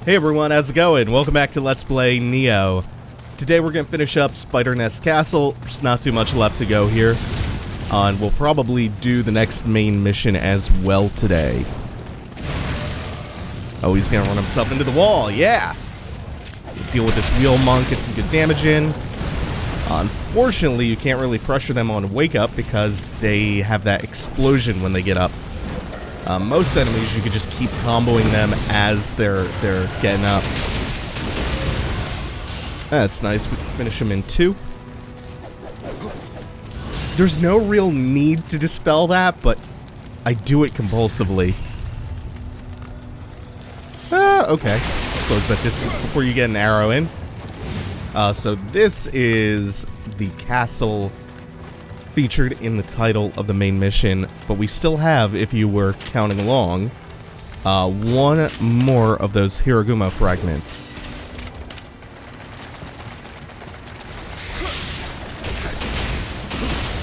Hey everyone, how's it going? Welcome back to Let's Play Nioh. Today we're going to finish up Spider Nest Castle. There's not too much left to go here. And we'll probably do the next main mission as well today. Oh, he's going to run himself into the wall, yeah! Deal with this wheel monk, get some good damage in. Unfortunately, you can't really pressure them on Wake Up because they have that explosion when they get up. Most enemies, you can just keep comboing them as they're getting up. That's nice. We can finish them in 2. There's no real need to dispel that, but I do it compulsively. Okay. Close that distance before you get an arrow in. So this is the castle featured in the title of the main mission, but we still have, if you were counting along, one more of those Jorogumo fragments.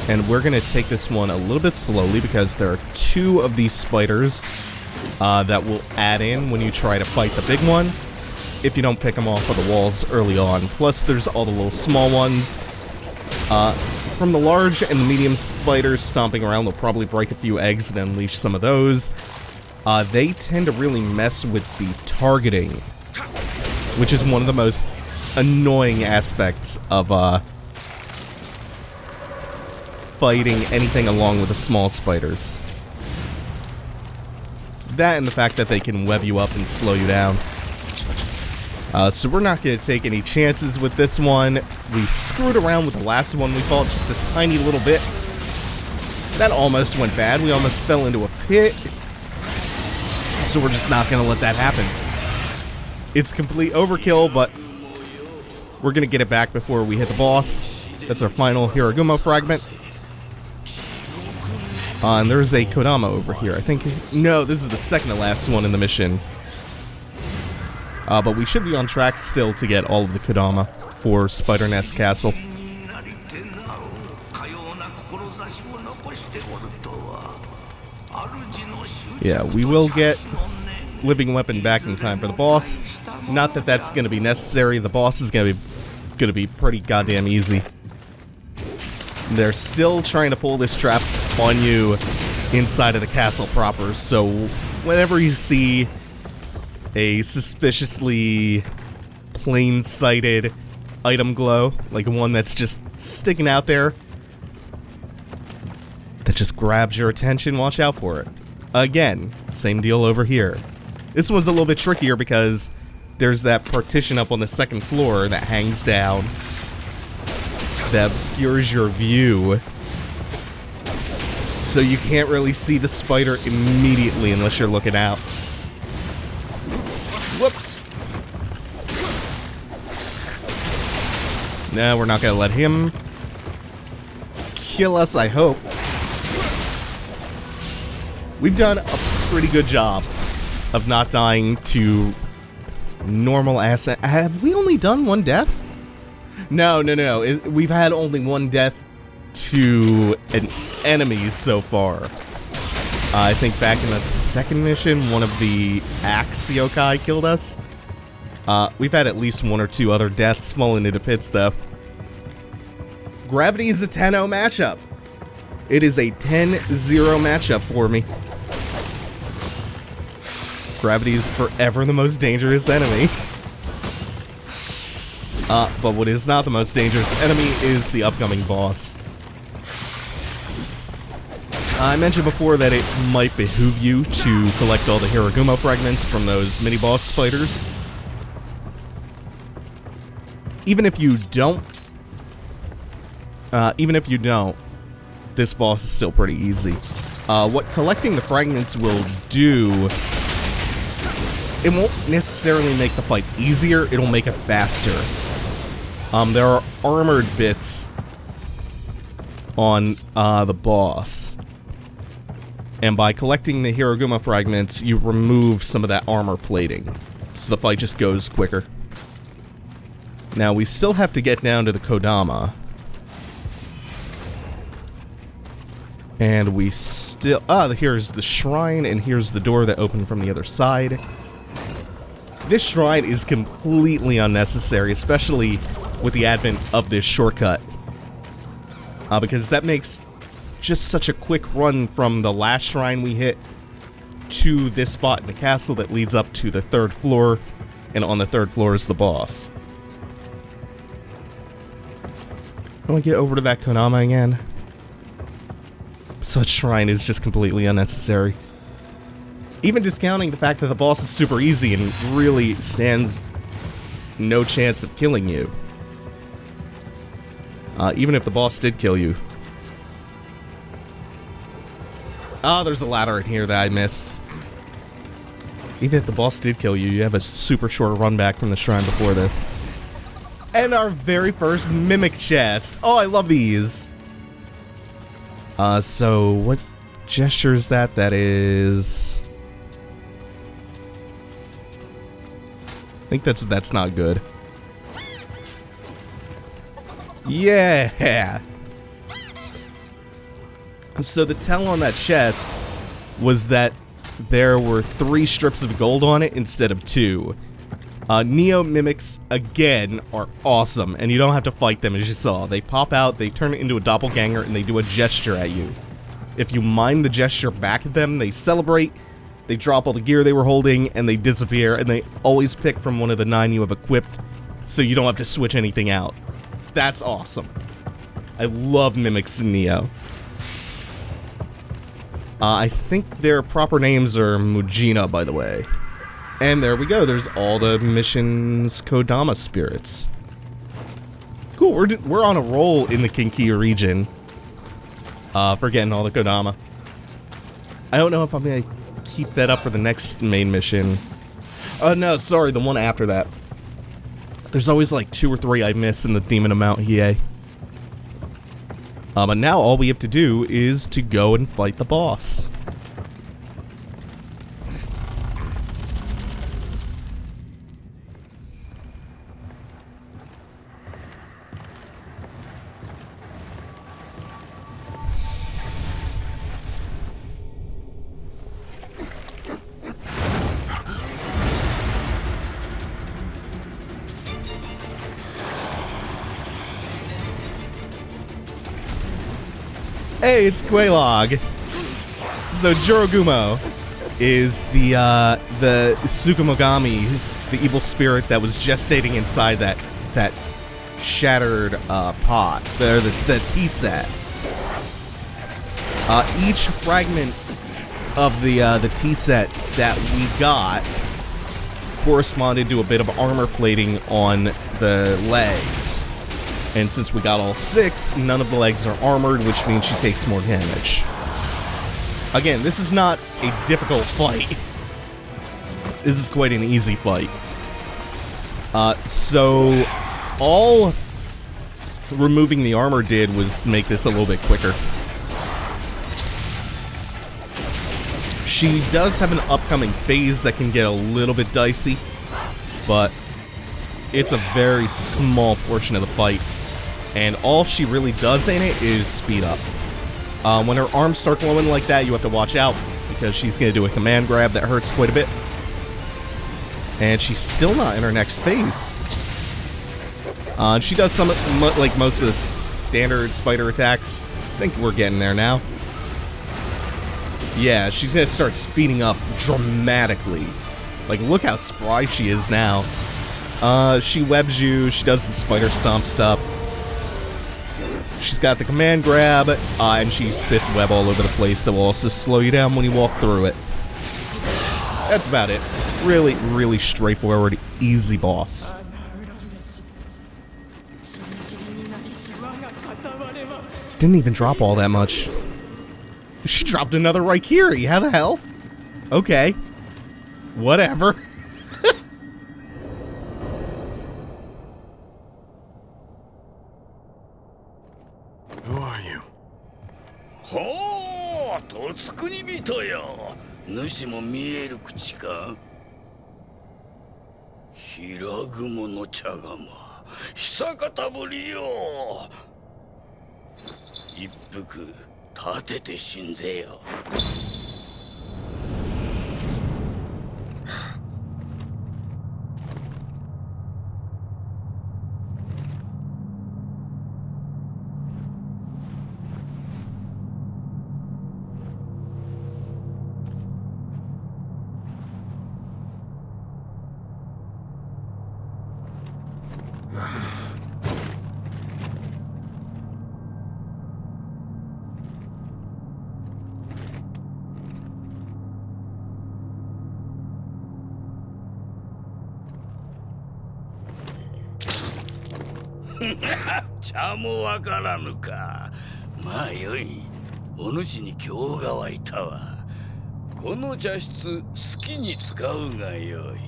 And we're going to take this one a little bit slowly because there are 2 of these spiders that will add in when you try to fight the big one, if you don't pick them off of the walls early on. Plus, there's all the little small ones. From the large and the medium spiders stomping around, they'll probably break a few eggs and unleash some of those. They tend to really mess with the targeting, which is one of the most annoying aspects of fighting anything along with the small spiders. That and the fact that they can web you up and slow you down. So we're not going to take any chances with this one. We screwed around with the last one we fought just a tiny little bit. That almost went bad. We almost fell into a pit. So we're just not going to let that happen. It's complete overkill, but we're going to get it back before we hit the boss. That's our final Jorogumo fragment. And there's a Kodama over here. I think... No, this is the second to last one in the mission. But we should be on track still to get all of the Kodama for Spider Nest Castle. Yeah, we will get Living Weapon back in time for the boss. Not that that's going to be necessary. The boss is going to be pretty goddamn easy. They're still trying to pull this trap on you inside of the castle proper, so whenever you see a suspiciously plain-sighted item glow, like one that's just sticking out there, that just grabs your attention, watch out for it. Again, same deal over here. This one's a little bit trickier because there's that partition up on the second floor that hangs down, that obscures your view, so you can't really see the spider immediately unless you're looking out. Whoops! No, we're not gonna let him kill us, I hope. We've done a pretty good job of not dying to normal ass. Have we only done 1 death? No. We've had only 1 death to an enemy so far. I think back in the second mission, one of the axe yōkai killed us. We've had at least 1 or 2 other deaths falling into pits, though. Gravity is a 10-0 matchup. It is a 10-0 matchup for me. Gravity is forever the most dangerous enemy. But what is not the most dangerous enemy is the upcoming boss. I mentioned before that it might behoove you to collect all the Jorogumo fragments from those mini-boss spiders. Even if you don't, this boss is still pretty easy. What collecting the fragments will do, it won't necessarily make the fight easier, it'll make it faster. There are armored bits on the boss. And by collecting the Jorogumo fragments, you remove some of that armor plating, so the fight just goes quicker. Now, we still have to get down to the Kodama. And we still... here's the shrine, and here's the door that opened from the other side. This shrine is completely unnecessary, especially with the advent of this shortcut. Because that makes just such a quick run from the last shrine we hit to this spot in the castle that leads up to the 3rd floor, and on the 3rd floor is the boss. I want to get over to that Konama again. Such shrine is just completely unnecessary. Even discounting the fact that the boss is super easy and really stands no chance of killing you. Even if the boss did kill you. Oh, there's a ladder in here that I missed. Even if the boss did kill you, you have a super short run back from the shrine before this. And our very first mimic chest. Oh, I love these. So what gesture is that? That is... I think that's not good. Yeah! So the tell on that chest was that there were 3 strips of gold on it instead of 2. Nioh mimics, again, are awesome, and you don't have to fight them, as you saw. They pop out, they turn it into a doppelganger, and they do a gesture at you. If you mime the gesture back at them, they celebrate, they drop all the gear they were holding, and they disappear, and they always pick from one of the 9 you have equipped, so you don't have to switch anything out. That's awesome. I love mimics in Nioh. I think their proper names are Mujina, by the way. And there we go, there's all the mission's Kodama spirits. Cool, we're on a roll in the Kinkia region. For getting all the Kodama. I don't know if I'm gonna keep that up for the next main mission. Oh no, sorry, the one after that. There's always like 2 or 3 I miss in the Demon of Mount Hiei. But now all we have to do is to go and fight the boss. Hey, it's Quelaag. So Jorogumo is the Tsukumogami, the evil spirit that was gestating inside that shattered pot, the tea set. Each fragment of the tea set that we got corresponded to a bit of armor plating on the legs. And since we got all 6, none of the legs are armored, which means she takes more damage. Again, this is not a difficult fight. This is quite an easy fight. So all removing the armor did was make this a little bit quicker. She does have an upcoming phase that can get a little bit dicey, but it's a very small portion of the fight. And all she really does in it is speed up. When her arms start glowing like that, you have to watch out, because she's going to do a command grab that hurts quite a bit. And she's still not in her next phase. She does some, like most of the standard spider attacks. I think we're getting there now. Yeah, she's going to start speeding up dramatically. Like, look how spry she is now. She webs you, she does the spider stomp stuff. She's got the command grab, and she spits web all over the place that will also slow you down when you walk through it. That's about it. Really, really straightforward, easy boss. Didn't even drop all that much. She dropped another Raikiri, how the hell? Okay. Whatever. Who are you? Ho! Totsukuni bito yo. Nushi mo miieru kuchi ka? Hiragumo no chagama. Hisakata buri yo. Ippuku tatete shinze yo. 茶もわからぬか。まあよい。お主に今日が湧いたわ。この茶室好きに使うがよい。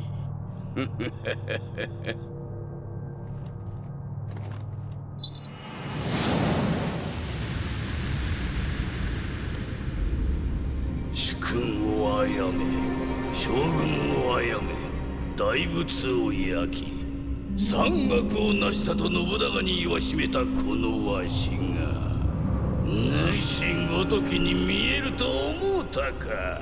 主君をあやめ、将軍をあやめ、大仏を焼き、山岳を成したと信長に言わしめたこのわしが主ごときに見えると思うたか。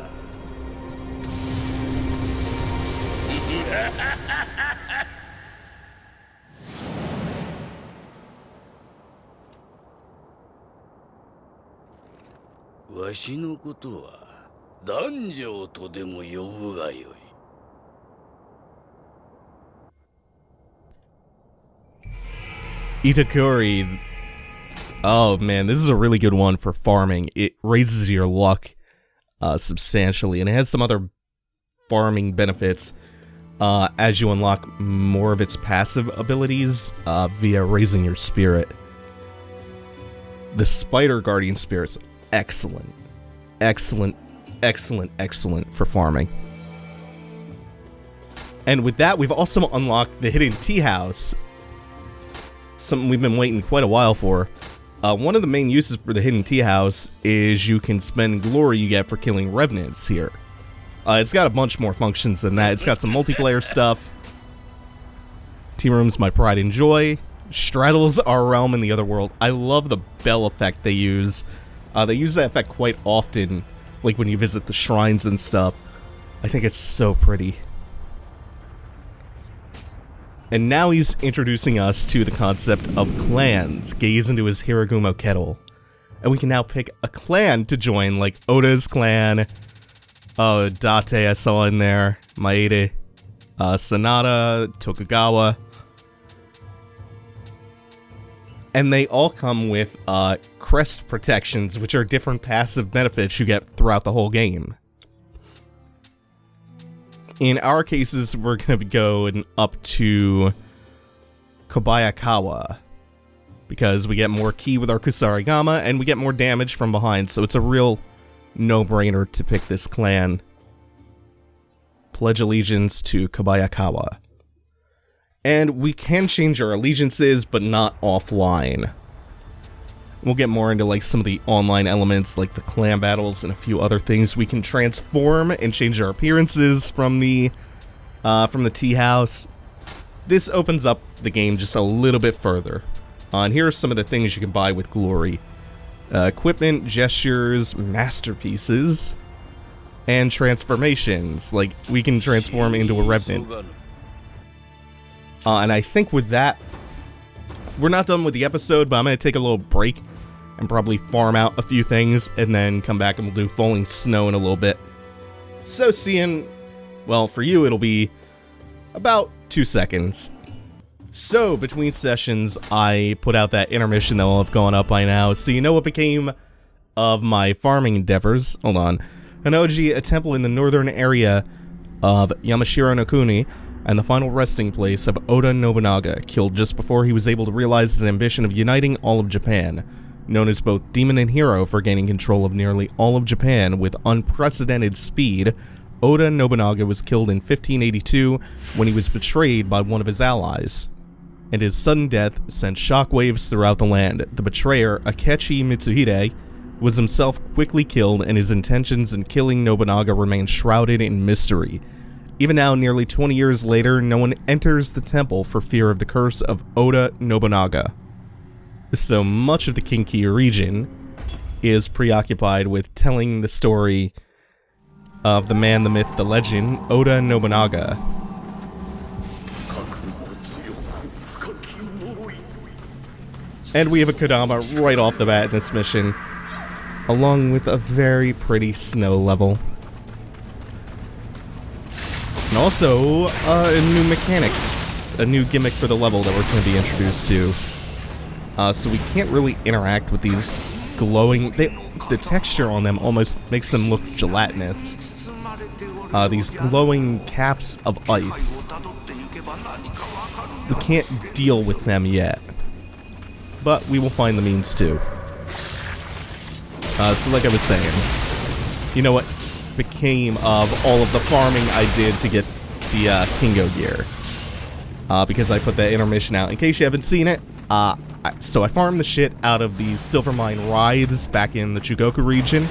わしのことは男女とでも呼ぶがよい。Itakuri. Oh man, this is a really good one for farming. It raises your luck substantially, and it has some other farming benefits as you unlock more of its passive abilities via raising your spirit. The Spider Guardian Spirit's excellent. Excellent, excellent, excellent for farming. And with that, we've also unlocked the Hidden Tea House. Something we've been waiting quite a while for. One of the main uses for the Hidden Tea House is you can spend glory you get for killing revenants here. It's got a bunch more functions than that. It's got some multiplayer stuff. Tea Room's my pride and joy. Straddles our realm in the other world. I love the bell effect they use. They use that effect quite often, like when you visit the shrines and stuff. I think it's so pretty. And now he's introducing us to the concept of clans. Gaze into his Jorogumo kettle. And we can now pick a clan to join, like Oda's clan. Oh, Date I saw in there. Maeda. Sanada. Tokugawa. And they all come with crest protections, which are different passive benefits you get throughout the whole game. In our cases, we're going to be going up to Kobayakawa, because we get more ki with our Kusarigama, and we get more damage from behind, so it's a real no-brainer to pick this clan. Pledge allegiance to Kobayakawa. And we can change our allegiances, but not offline. We'll get more into like some of the online elements, like the clan battles and a few other things. We can transform and change our appearances from the tea house. This opens up the game just a little bit further. And here are some of the things you can buy with glory: equipment, gestures, masterpieces, and transformations. Like we can transform into a revenant. And I think with that, we're not done with the episode, but I'm going to take a little break and probably farm out a few things, and then come back and we'll do falling snow in a little bit. So seeing, well, for you it'll be about 2 seconds. So, between sessions, I put out that intermission that will have gone up by now, so you know what became of my farming endeavors. Hold on. Hanoji, a temple in the northern area of Yamashiro no Kuni, and the final resting place of Oda Nobunaga, killed just before he was able to realize his ambition of uniting all of Japan. Known as both demon and hero for gaining control of nearly all of Japan with unprecedented speed, Oda Nobunaga was killed in 1582 when he was betrayed by one of his allies. And his sudden death sent shockwaves throughout the land. The betrayer, Akechi Mitsuhide, was himself quickly killed, and his intentions in killing Nobunaga remain shrouded in mystery. Even now, nearly 20 years later, no one enters the temple for fear of the curse of Oda Nobunaga. So much of the Kinki region is preoccupied with telling the story of the man, the myth, the legend, Oda Nobunaga. And we have a Kodama right off the bat in this mission, along with a very pretty snow level. And also, a new mechanic a new gimmick for the level that we're going to be introduced to. So we can't really interact with these glowing... the texture on them almost makes them look gelatinous. These glowing caps of ice. We can't deal with them yet. But we will find the means to. So like I was saying, you know what became of all of the farming I did to get the Kingo gear? Because I put that intermission out. In case you haven't seen it, so I farmed the shit out of the Silver Mine Writhes back in the Chugoku region.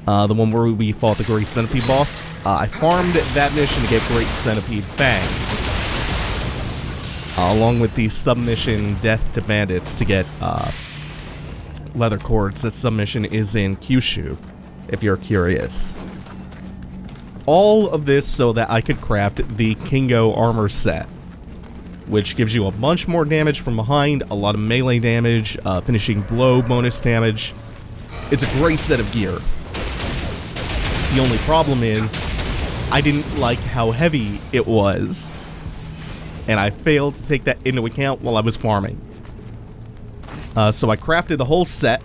The one where we fought the Great Centipede boss. I farmed that mission to get Great Centipede Fangs. Along with the submission Death to Bandits to get leather cords. That submission is in Kyushu, if you're curious. All of this so that I could craft the Kingo armor set, which gives you a bunch more damage from behind, a lot of melee damage, finishing blow bonus damage. It's a great set of gear. The only problem is, I didn't like how heavy it was, and I failed to take that into account while I was farming. So I crafted the whole set,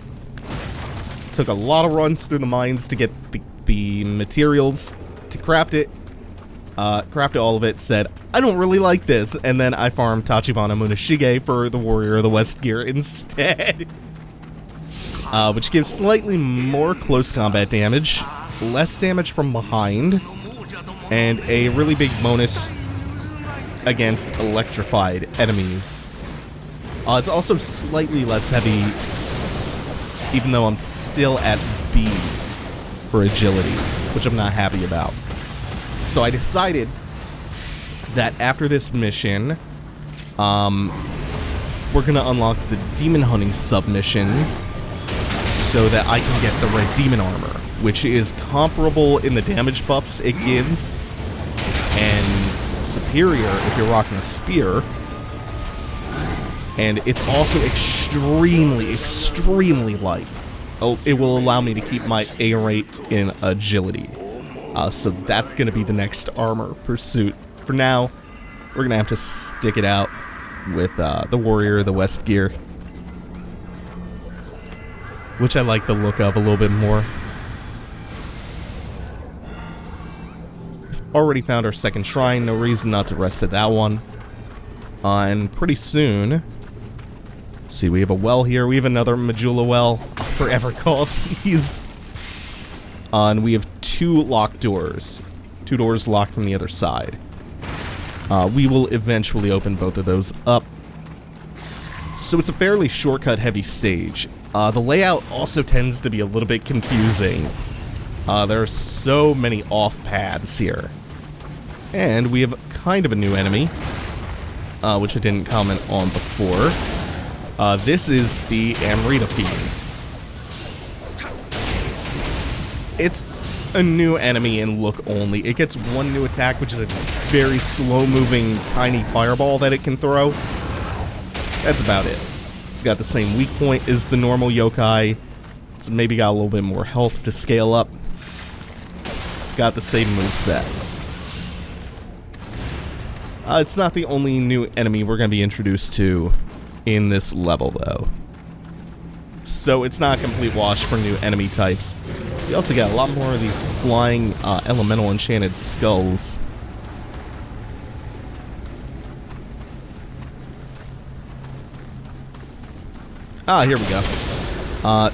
took a lot of runs through the mines to get the materials to craft it, crafted all of it, said, I don't really like this, and then I farmed Tachibana Muneshige for the Warrior of the West gear instead. Which gives slightly more close combat damage, less damage from behind, and a really big bonus against electrified enemies. It's also slightly less heavy, even though I'm still at B for agility, which I'm not happy about. So I decided that after this mission, we're gonna unlock the demon hunting submissions so that I can get the red demon armor, which is comparable in the damage buffs it gives, and superior if you're rocking a spear. And it's also extremely, extremely light. Oh, it will allow me to keep my A rate in agility. So that's going to be the next armor pursuit. For now, we're going to have to stick it out with the Warrior of the West gear, which I like the look of a little bit more. We've already found our second shrine, no reason not to rest at that one. And pretty soon... See, we have a well here. We have another Majula well. Forever call these. And we have 2 locked doors. 2 doors locked from the other side. We will eventually open both of those up. So it's a fairly shortcut-heavy stage. The layout also tends to be a little bit confusing. There are so many off-paths here. And we have kind of a new enemy, which I didn't comment on before. This is the Amrita Fiend. It's a new enemy in look only. It gets one new attack, which is a very slow-moving, tiny fireball that it can throw. That's about it. It's got the same weak point as the normal yokai. It's maybe got a little bit more health to scale up. It's got the same moveset. It's not the only new enemy we're going to be introduced to in this level, though. So it's not a complete wash for new enemy types. We also got a lot more of these flying elemental enchanted skulls. Here we go.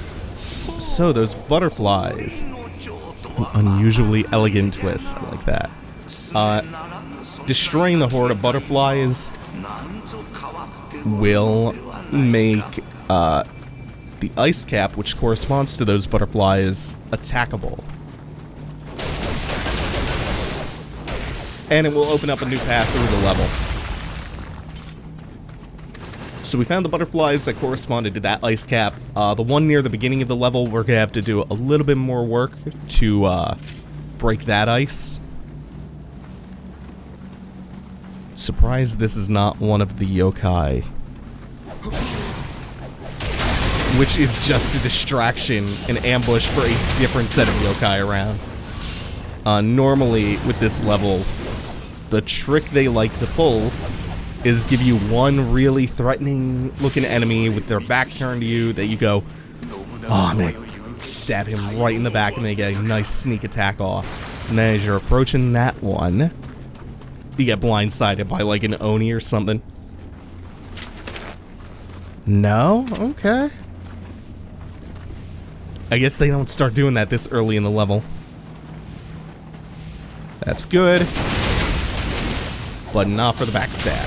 So those butterflies. An unusually elegant twist. I like that. Destroying the horde of butterflies will make the ice cap, which corresponds to those butterflies, attackable. And it will open up a new path through the level. So we found the butterflies that corresponded to that ice cap. The one near the beginning of the level, we're going to have to do a little bit more work to break that ice. Surprised this is not one of the yokai, which is just a distraction, an ambush for a different set of yokai around. Normally, with this level, the trick they like to pull is give you one really threatening looking enemy with their back turned to you that you go, oh man, stab him right in the back and they get a nice sneak attack off. And then as you're approaching that one, you get blindsided by like an Oni or something. No? Okay. I guess they don't start doing that this early in the level. That's good. But not for the backstab.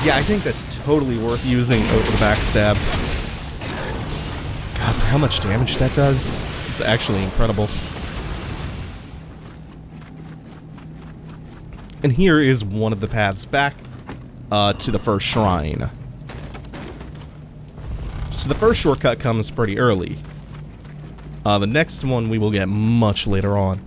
Yeah, I think that's totally worth using over the backstab. God, for how much damage that does, it's actually incredible. And here is one of the paths back to the first shrine. So the first shortcut comes pretty early. The next one we will get much later on.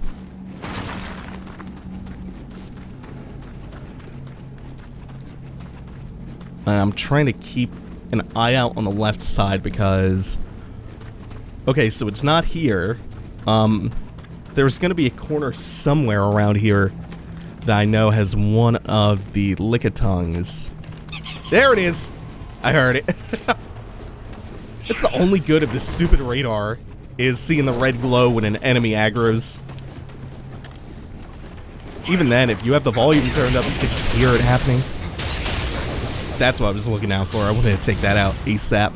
And I'm trying to keep an eye out on the left side because... Okay, so it's not here. There's going to be a corner somewhere around here that I know has one of the Lickitongues. There it is! I heard it. It's the only good of this stupid radar, is seeing the red glow when an enemy aggroes. Even then, if you have the volume turned up, you can just hear it happening. That's what I was looking out for. I wanted to take that out ASAP.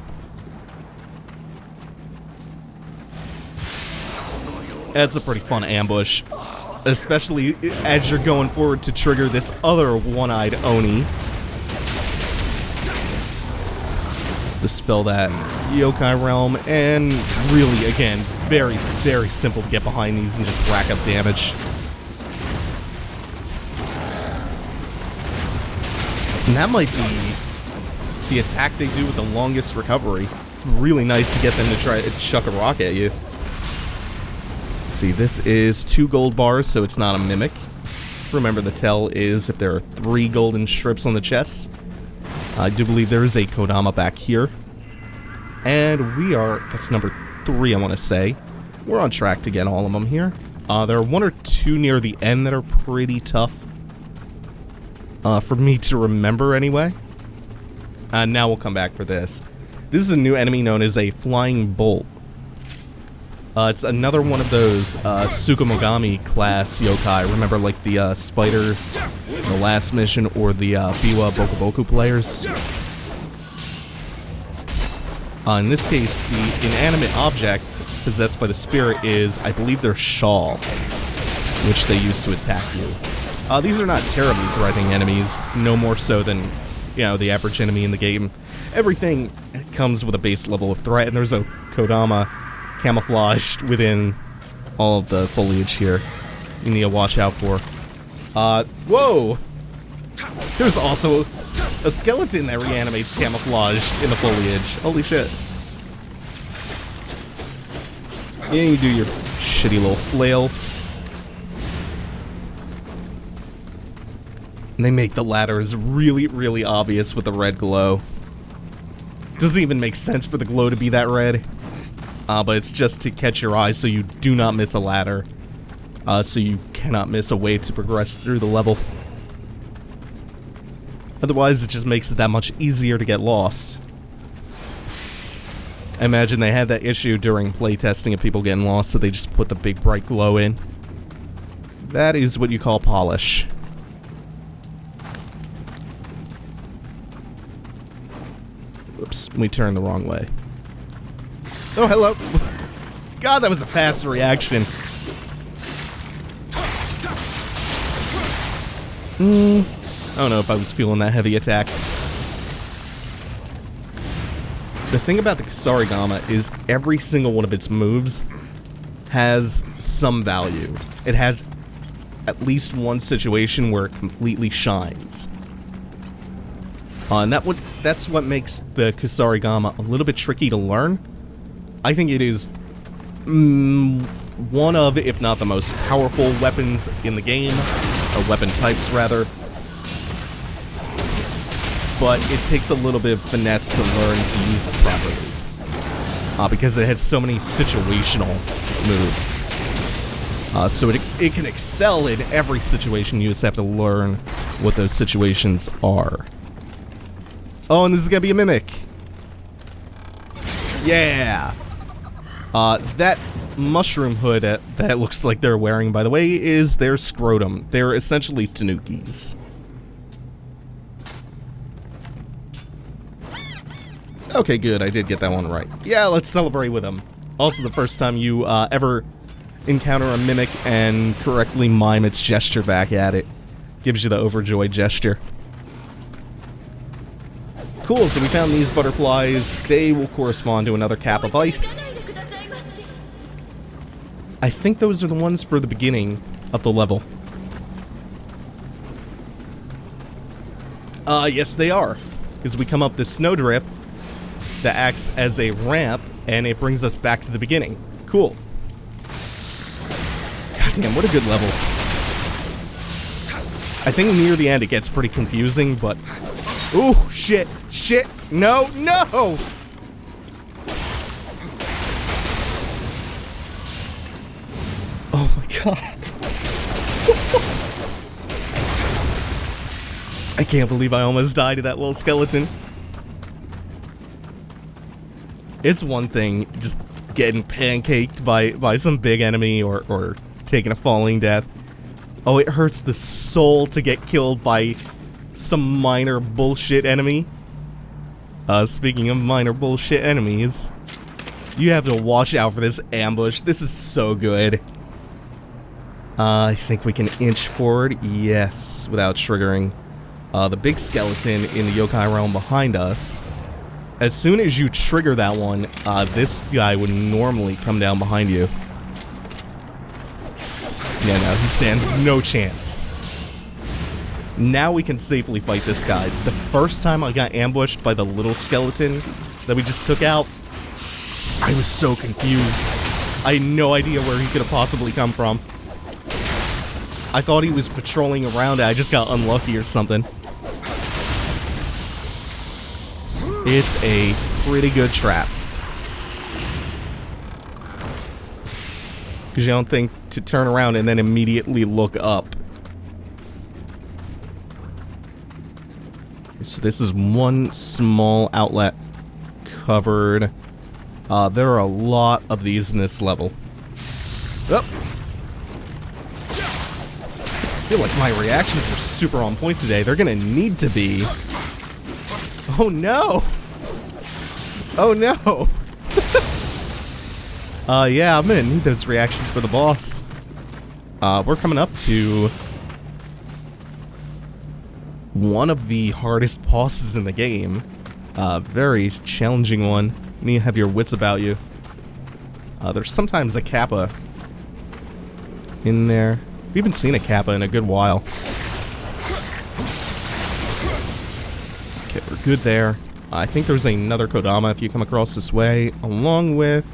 That's a pretty fun ambush. Especially as you're going forward to trigger this other one-eyed Oni. Dispel that yōkai realm, and really, again, very, very simple to get behind these and just rack up damage. And that might be the attack they do with the longest recovery. It's really nice to get them to try to chuck a rock at you. See, this is 2 gold bars, so it's not a mimic. Remember, the tell is if there are 3 golden strips on the chest. I do believe there is a Kodama back here. And we are, that's number 3, I want to say. We're on track to get all of them here. There are 1 or 2 near the end that are pretty tough. For me to remember anyway. Now we'll come back for this. This is a new enemy known as a Flying Bolt. It's another one of those Tsukumogami class yōkai. Remember, like the spider in the last mission, or the Biwa Boku Boku players? In this case, the inanimate object possessed by the spirit is, I believe, their shawl, which they use to attack you. These are not terribly threatening enemies, no more so than, you know, the average enemy in the game. Everything comes with a base level of threat, and there's a Kodama camouflaged within all of the foliage here. You need to watch out for. Whoa! There's also a skeleton that reanimates camouflaged in the foliage. Holy shit. Yeah, you do your shitty little flail. And they make the ladders really, really obvious with the red glow. Doesn't even make sense for the glow to be that red. But it's just to catch your eye so you do not miss a ladder. So you cannot miss a way to progress through the level. Otherwise, it just makes it that much easier to get lost. I imagine they had that issue during playtesting of people getting lost, so they just put the big bright glow in. That is what you call polish. Oops, we turned the wrong way. Oh, hello. God, that was a fast reaction. I don't know if I was feeling that heavy attack. The thing about the Kusarigama is every single one of its moves has some value. It has at least one situation where it completely shines. And that's what makes the Kusarigama a little bit tricky to learn. I think it is one of, if not the most powerful weapons in the game, or weapon types rather. But it takes a little bit of finesse to learn to use it properly. Because it has so many situational moves. So it can excel in every situation. You just have to learn what those situations are. Oh, and this is gonna be a mimic. Yeah. That mushroom hood that looks like they're wearing, by the way, is their scrotum. They're essentially tanukis. Okay, good. I did get that one right. Yeah, let's celebrate with them. Also, the first time you ever encounter a mimic and correctly mime its gesture back at it. Gives you the overjoyed gesture. Cool, so we found these butterflies. They will correspond to another cap of ice. I think those are the ones for the beginning of the level. Yes they are. Because we come up this snowdrift that acts as a ramp, and it brings us back to the beginning. Cool. Goddamn, what a good level. I think near the end it gets pretty confusing, but... Ooh, shit, shit, no, no! Oh my god. I can't believe I almost died to that little skeleton. It's one thing just getting pancaked by some big enemy or taking a falling death. Oh, it hurts the soul to get killed by some minor bullshit enemy. Speaking of minor bullshit enemies, you have to watch out for this ambush. This is so good. I think we can inch forward. Yes, without triggering. The big skeleton in the yokai realm behind us. As soon as you trigger that one, this guy would normally come down behind you. Yeah, no, he stands no chance. Now we can safely fight this guy. The first time I got ambushed by the little skeleton that we just took out, I was so confused. I had no idea where he could have possibly come from. I thought he was patrolling around. I just got unlucky or something. It's a pretty good trap. Because you don't think to turn around and then immediately look up. So this is one small outlet covered. There are a lot of these in this level. Oh. I feel like my reactions are super on point today. They're gonna need to be. Oh no! Oh no! Yeah, I'm gonna need those reactions for the boss. We're coming up to one of the hardest bosses in the game. Very challenging one. You need to have your wits about you. There's sometimes a kappa in there. We haven't seen a kappa in a good while. Okay, we're good there. I think there's another Kodama if you come across this way, along with...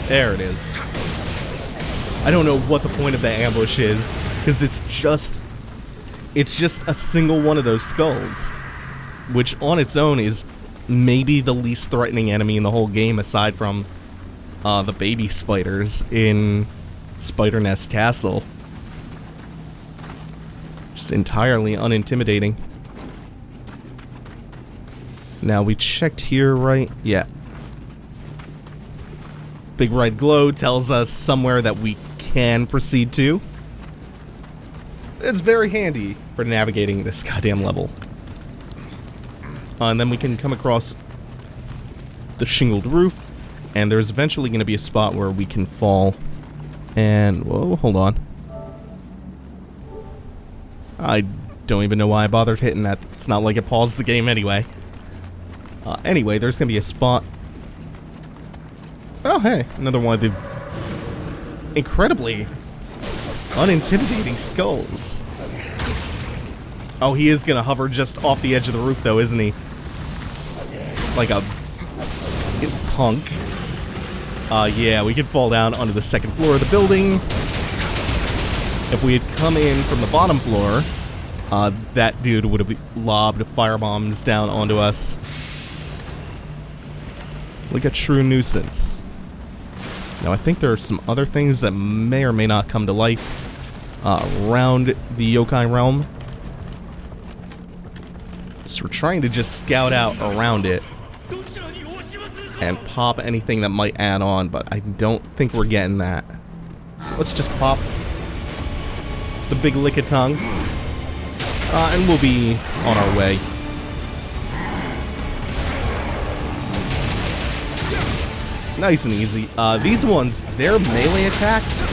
There it is. I don't know what the point of the ambush is, because it's just a single one of those skulls, which on its own is maybe the least threatening enemy in the whole game, aside from the baby spiders in Spider Nest Castle. Just entirely unintimidating. Now, we checked here, right? Yeah. Big red glow tells us somewhere that we can proceed to. It's very handy for navigating this goddamn level. And then we can come across the shingled roof, and there's eventually going to be a spot where we can fall. And, whoa, hold on. I don't even know why I bothered hitting that. It's not like it paused the game anyway. Anyway, there's going to be a spot. Oh, hey, another one of the incredibly unintimidating skulls. Oh, he is going to hover just off the edge of the roof, though, isn't he? Like a punk. Yeah, we could fall down onto the second floor of the building. If we had come in from the bottom floor, that dude would have lobbed firebombs down onto us. Like a true nuisance. Now, I think there are some other things that may or may not come to life around the yokai realm. So we're trying to just scout out around it and pop anything that might add on, but I don't think we're getting that. So let's just pop the big lick of tongue, and we'll be on our way. Nice and easy. These ones, their melee attacks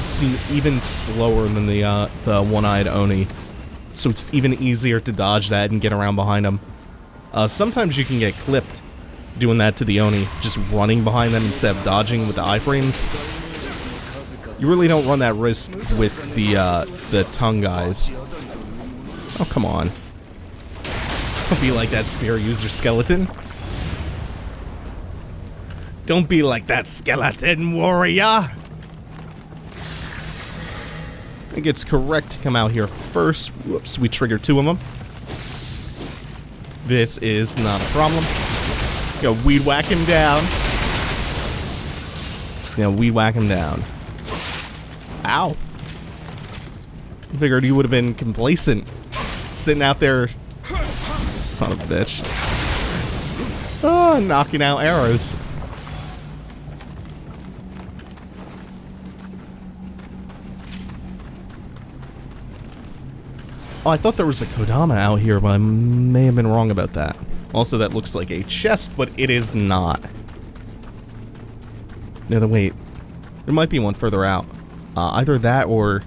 seem even slower than the one-eyed Oni, so it's even easier to dodge that and get around behind them. Sometimes you can get clipped doing that to the Oni, just running behind them instead of dodging with the iframes. You really don't run that risk with the tongue guys. Oh, come on. Don't be like that spear user skeleton. Don't be like that skeleton warrior. I think it's correct to come out here first. Whoops, we triggered 2 of them. This is not a problem. Go weed whack him down. Just gonna weed whack him down. Ow. I figured you would have been complacent. Sitting out there. Son of a bitch. Oh, knocking out arrows. Oh, I thought there was a Kodama out here, but I may have been wrong about that. Also, that looks like a chest, but it is not. No, wait. There might be one further out. Either that or...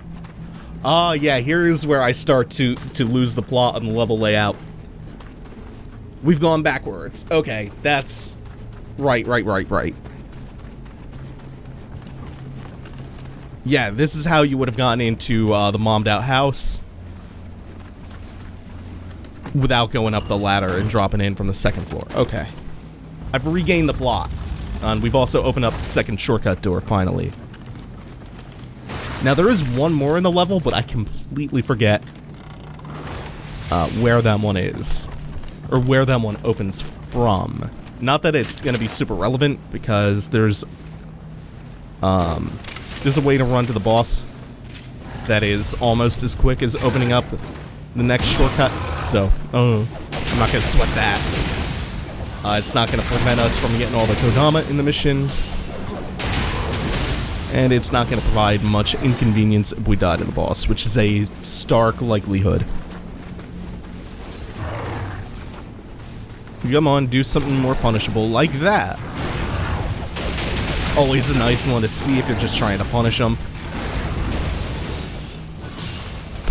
yeah, here's where I start to lose the plot on the level layout. We've gone backwards. Okay, that's... Right. Yeah, this is how you would have gotten into the mommed-out house without going up the ladder and dropping in from the 2nd floor. Okay. I've regained the plot. And we've also opened up the 2nd shortcut door, finally. Now, there is one more in the level, but I completely forget where that one is. Or where that one opens from. Not that it's going to be super relevant, because there's a way to run to the boss that is almost as quick as opening up the next shortcut, so I'm not going to sweat that. It's not going to prevent us from getting all the Kodama in the mission, and it's not going to provide much inconvenience if we die to the boss, which is a stark likelihood. Come on, do something more punishable like that. It's always a nice one to see if you're just trying to punish them.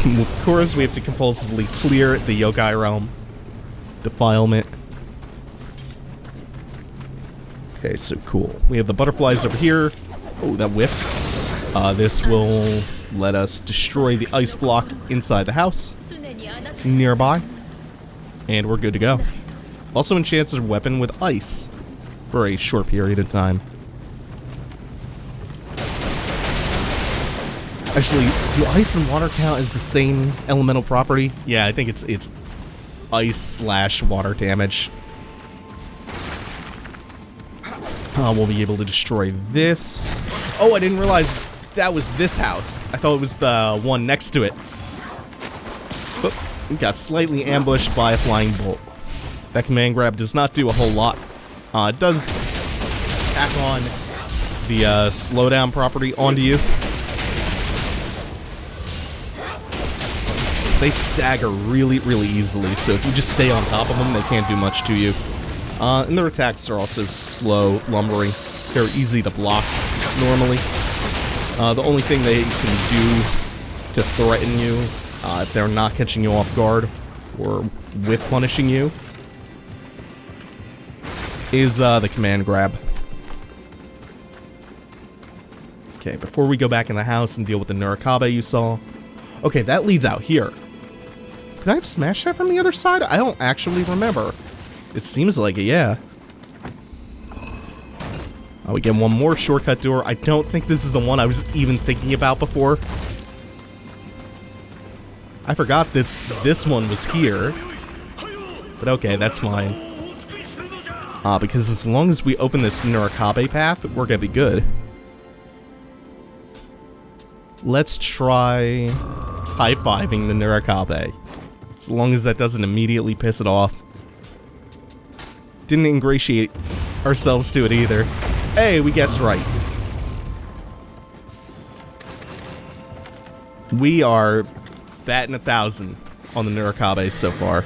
Of course, we have to compulsively clear the yokai realm. Defilement. Okay, so cool. We have the butterflies over here. Oh, that whip. This will let us destroy the ice block inside the house nearby. And we're good to go. Also enchants a weapon with ice for a short period of time. Actually, do ice and water count as the same elemental property? Yeah, I think it's ice/water damage. We'll be able to destroy this. Oh, I didn't realize that was this house. I thought it was the one next to it. But we got slightly ambushed by a flying bolt. That command grab does not do a whole lot. It does tack on the slowdown property onto you. They stagger really, really easily, so if you just stay on top of them, they can't do much to you. And their attacks are also slow, lumbering. They're easy to block, normally. The only thing they can do to threaten you, if they're not catching you off guard, or with punishing you, is the command grab. Okay, before we go back in the house and deal with the Nurikabe you saw... Okay, that leads out here. Could I have smashed that from the other side? I don't actually remember. It seems like it, yeah. Oh, we get one more shortcut door. I don't think this is the one I was even thinking about before. I forgot this one was here. But okay, that's fine. Because as long as we open this Nurikabe path, we're gonna be good. let's try high-fiving the Narakabe. As long as that doesn't immediately piss it off. Didn't ingratiate ourselves to it either. Hey, we guessed right. We are batting 1,000 on the Narakabe so far.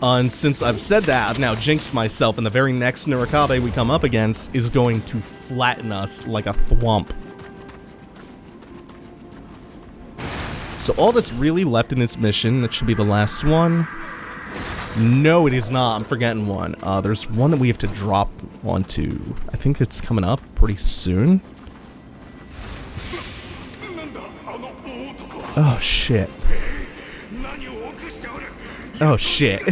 And since I've said that, I've now jinxed myself, and the very next Narakabe we come up against is going to flatten us like a thwomp. So all that's really left in this mission, that should be the last one. No, it is not. I'm forgetting one. There's one that we have to drop onto. I think it's coming up pretty soon. Oh, shit. Oh, shit.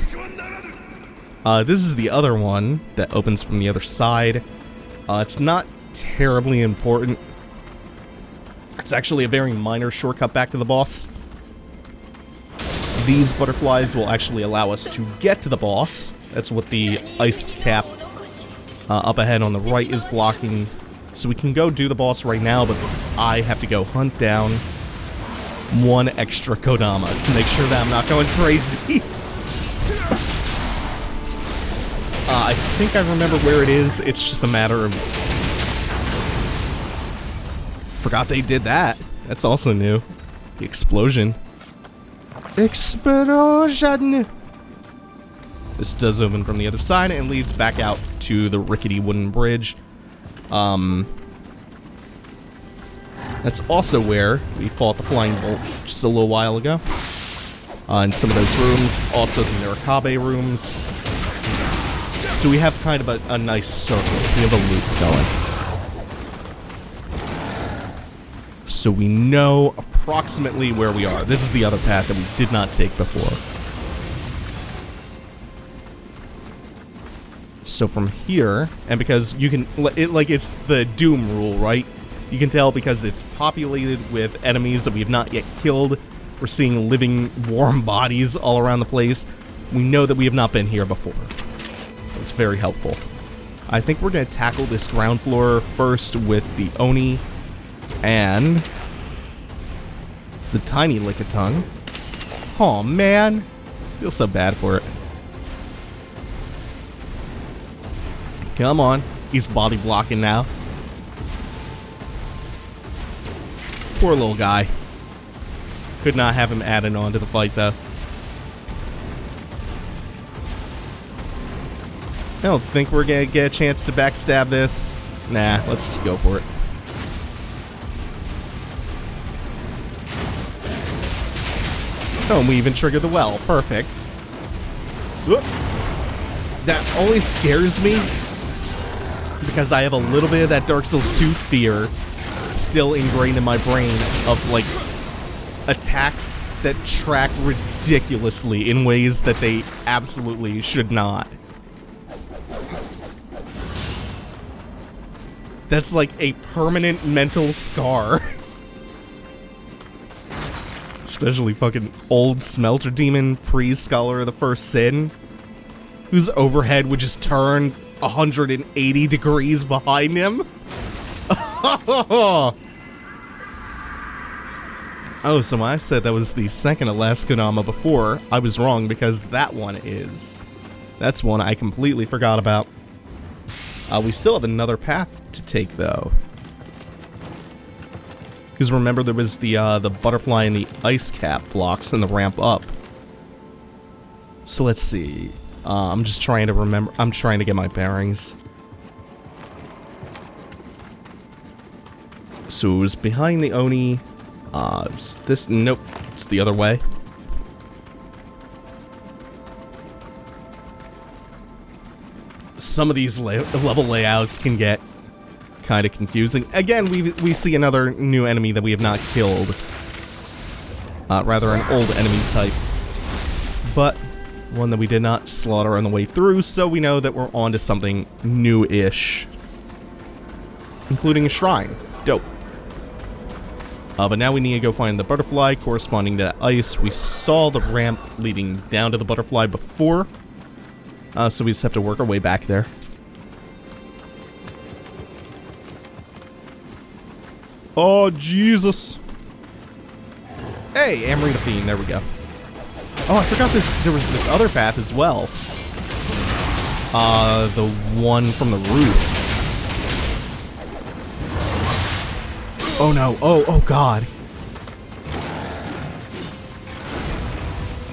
This is the other one that opens from the other side. It's not terribly important. It's actually a very minor shortcut back to the boss. These butterflies will actually allow us to get to the boss. That's what the ice cap up ahead on the right is blocking. So we can go do the boss right now, but I have to go hunt down one extra Kodama to make sure that I'm not going crazy. I think I remember where it is. It's just a matter of... Forgot they did that. That's also new. The explosion. Explosion! This does open from the other side and leads back out to the rickety wooden bridge. That's also where we fought the flying bolt just a little while ago. In some of those rooms. Also the Narakabe rooms. So we have kind of a nice circle. We have a loop going. So we know approximately where we are. This is the other path that we did not take before. So from here, and because you can, it's the Doom rule, right? You can tell because it's populated with enemies that we have not yet killed. We're seeing living, warm bodies all around the place. We know that we have not been here before. It's very helpful. I think we're going to tackle this ground floor first with the Oni and the tiny Lickitung. Oh man, feel so bad for it. Come on, he's body blocking now. Poor little guy. Could not have him added on to the fight though. I don't think we're gonna get a chance to backstab this. Nah, let's just go for it. Oh, and we even triggered the well. Perfect. Whoop. That only scares me because I have a little bit of that Dark Souls 2 fear still ingrained in my brain of, like, attacks that track ridiculously in ways that they absolutely should not. That's like a permanent mental scar. Especially fucking old Smelter Demon pre-Scholar of the First Sin, whose overhead would just turn 180 degrees behind him. Oh, so when I said that was the second to last Kodama before, I was wrong because that one is. That's one I completely forgot about. We still have another path to take, though. Because remember, there was the butterfly and the ice cap blocks and the ramp up. So let's see. I'm just trying to remember. I'm trying to get my bearings. So it was behind the Oni. This? Nope. It's the other way. Some of these level layouts can get kind of confusing. Again, we see another new enemy that we have not killed. Rather an old enemy type. But one that we did not slaughter on the way through, so we know that we're on to something new-ish. Including a shrine. Dope. But now we need to go find the butterfly corresponding to that ice. We saw the ramp leading down to the butterfly before. So we just have to work our way back there. Oh, Jesus. Hey, Amarita Fiend, there we go. Oh, I forgot there was this other path as well. The one from the roof. Oh no, oh god.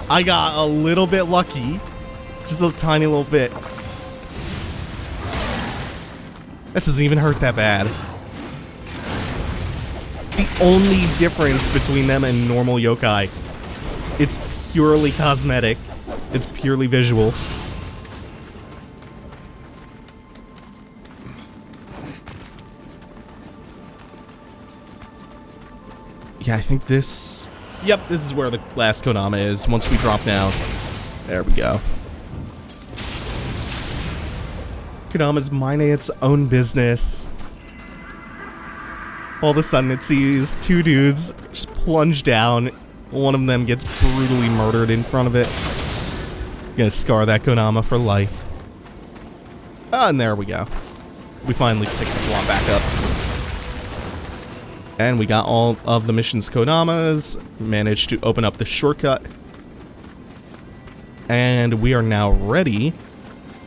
I got a little bit lucky. Just a tiny little bit. That doesn't even hurt that bad. The only difference between them and normal yokai, it's purely cosmetic. It's purely visual. Yeah, I think this... Yep, this is where the last Kodama is, once we drop down. There we go. Kodama's minding its own business. All of a sudden it sees two dudes just plunge down. One of them gets brutally murdered in front of it. Gonna scar that Kodama for life. And there we go. We finally picked the plot back up. And we got all of the mission's Kodamas, managed to open up the shortcut. And we are now ready,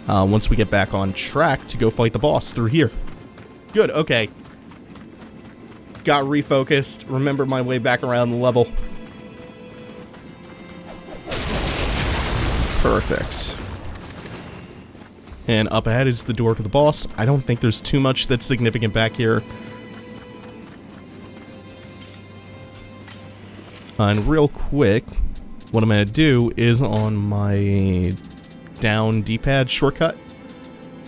once we get back on track, to go fight the boss through here. Good, okay. Got refocused, remember my way back around the level. Perfect. And up ahead is the door to the boss. I don't think there's too much that's significant back here. And real quick, what I'm going to do is on my down D-pad shortcut,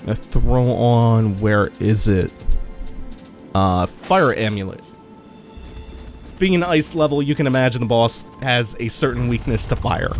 I'm going to throw on, where is it? Fire Amulet. Being an ice level, you can imagine the boss has a certain weakness to fire.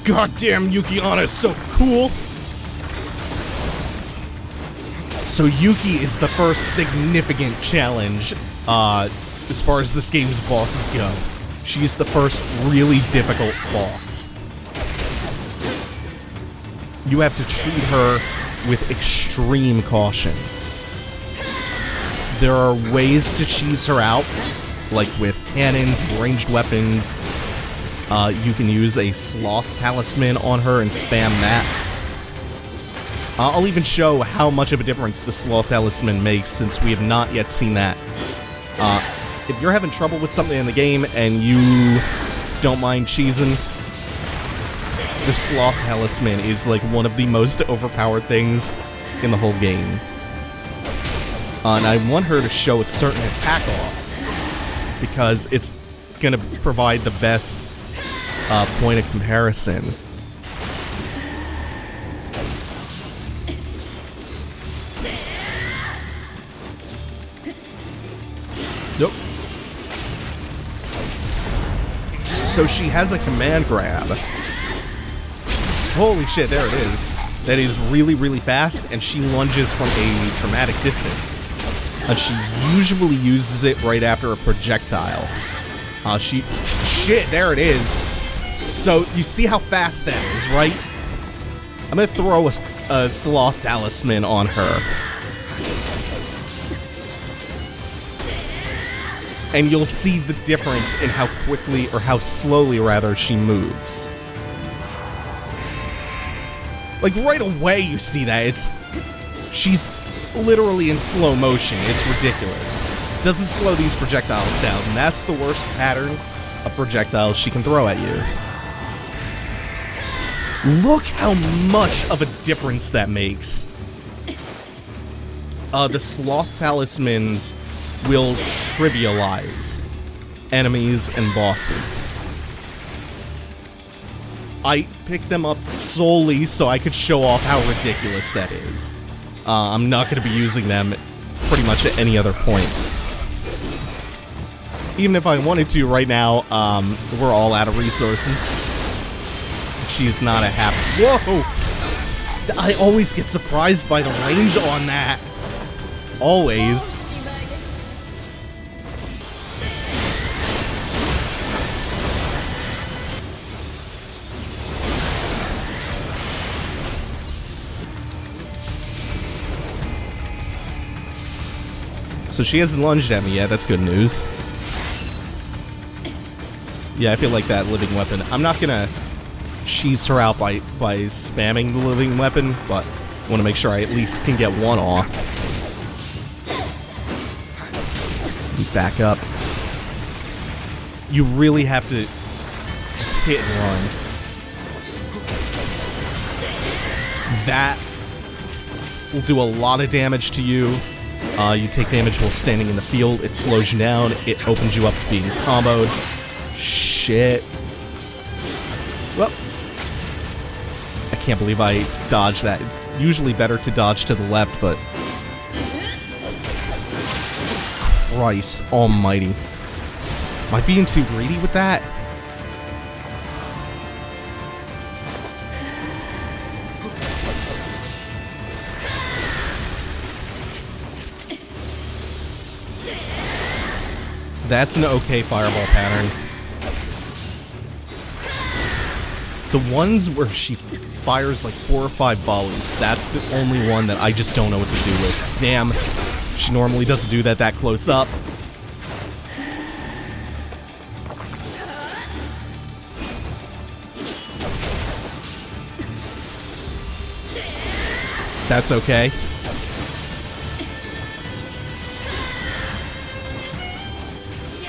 Goddamn, Yuki-Onna is so cool! So Yuki is the first significant challenge, as far as this game's bosses go. She's the first really difficult boss. You have to treat her with extreme caution. There are ways to cheese her out, like with cannons, ranged weapons. You can use a sloth talisman on her and spam that. I'll even show how much of a difference the sloth talisman makes, since we have not yet seen that. If you're having trouble with something in the game and you don't mind cheesing, the sloth talisman is like one of the most overpowered things in the whole game. And I want her to show a certain attack off, because it's gonna provide the best point of comparison. Nope. So she has a command grab. Holy shit, there it is. That is really, really fast, and she lunges from a dramatic distance. And she usually uses it right after a projectile. Shit, there it is. So, you see how fast that is, right? I'm gonna throw a sloth talisman on her. And you'll see the difference in how quickly, or how slowly rather, she moves. Like, right away you see that. She's literally in slow motion. It's ridiculous. Doesn't slow these projectiles down, and that's the worst pattern of projectiles she can throw at you. Look how much of a difference that makes. The sloth talismans will trivialize enemies and bosses. I picked them up solely so I could show off how ridiculous that is. I'm not going to be using them pretty much at any other point. Even if I wanted to right now, we're all out of resources. She's not a happy... Whoa! I always get surprised by the range on that. Always. So she hasn't lunged at me yet, that's good news. Yeah, I feel like that living weapon. I'm not gonna cheese her out by spamming the living weapon, but I want to make sure I at least can get one off. Back up. You really have to just hit and run. That will do a lot of damage to you. You take damage while standing in the field. It slows you down. It opens you up to being comboed. Shit. Well, I can't believe I dodged that. It's usually better to dodge to the left, but... Christ almighty. Am I being too greedy with that? That's an okay fireball pattern. The ones where she fires like 4 or 5 volleys, that's the only one that I just don't know what to do with. Damn, she normally doesn't do that close up. That's okay.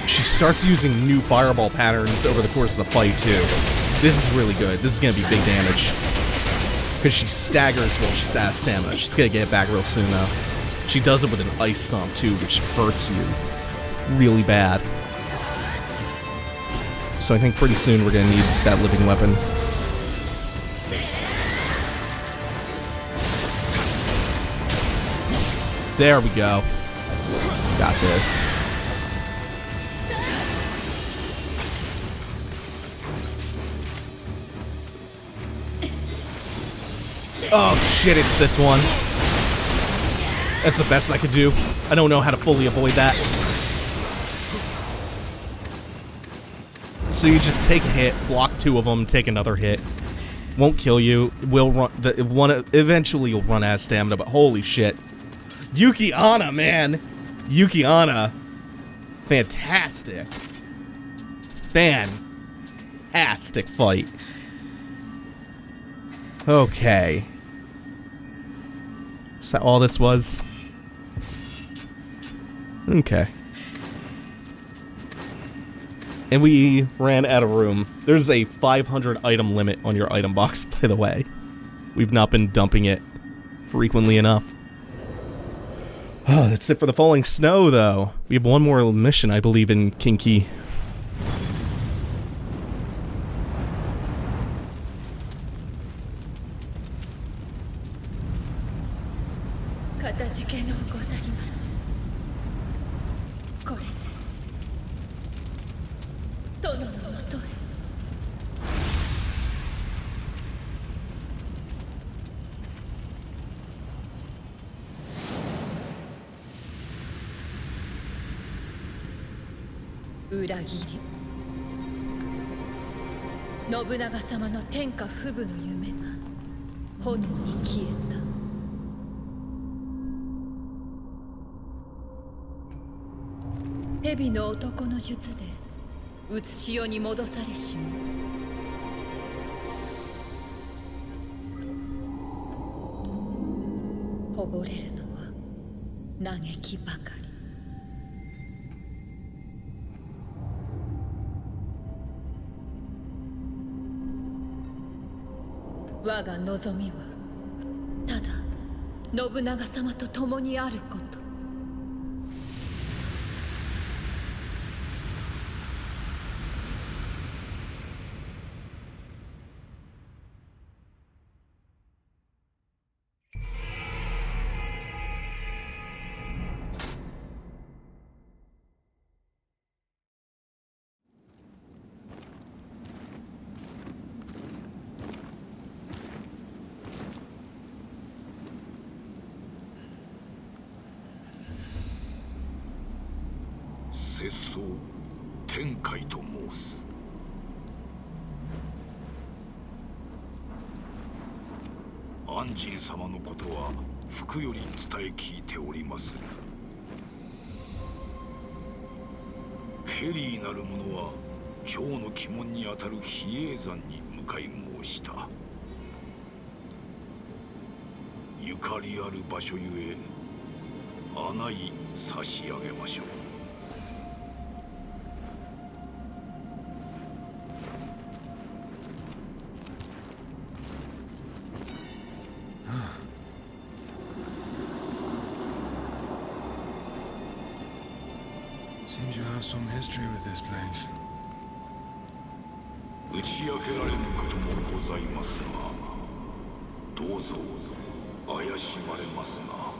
She starts using new fireball patterns over the course of the fight, too. This is really good. This is going to be big damage. Because she staggers while she's at stamina. She's going to get it back real soon, though. She does it with an ice stomp, too, which hurts you really bad. So I think pretty soon we're going to need that living weapon. There we go. Got this. Oh shit, it's this one. That's the best I could do. I don't know how to fully avoid that. So you just take a hit, block 2 of them, take another hit. Won't kill you. It will run. Eventually you'll run out of stamina, but holy shit. Yuki-Onna, man. Yuki-Onna. Fantastic. Fantastic fight. Okay. Is that all this was? Okay. And we ran out of room. There's a 500 item limit on your item box, by the way. We've not been dumping it frequently enough. Oh, that's it for the falling snow, though. We have one more mission, I believe, in Kinki. Nobunaga 様の天下不武の夢が炎に消えた。蛇の男の術でうつし世に戻されしもこぼれるのは嘆きばかり。我が望みはただ信長様と共にあること。節操天海と申す。安心様のことは福より伝え聞いておりまする。ケリーなる者は今日の鬼門にあたる比叡山に向かい申した。ゆかりある場所ゆえ案内差し上げましょう。Seems you have some history with this place. 打ち明けられぬこともございますが、どうぞ怪しまれますな。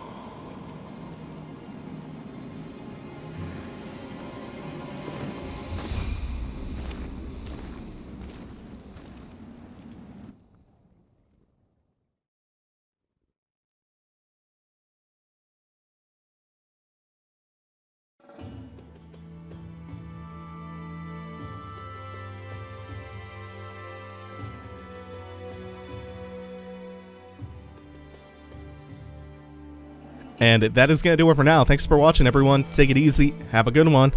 And that is going to do it for now. Thanks for watching, everyone. Take it easy. Have a good one.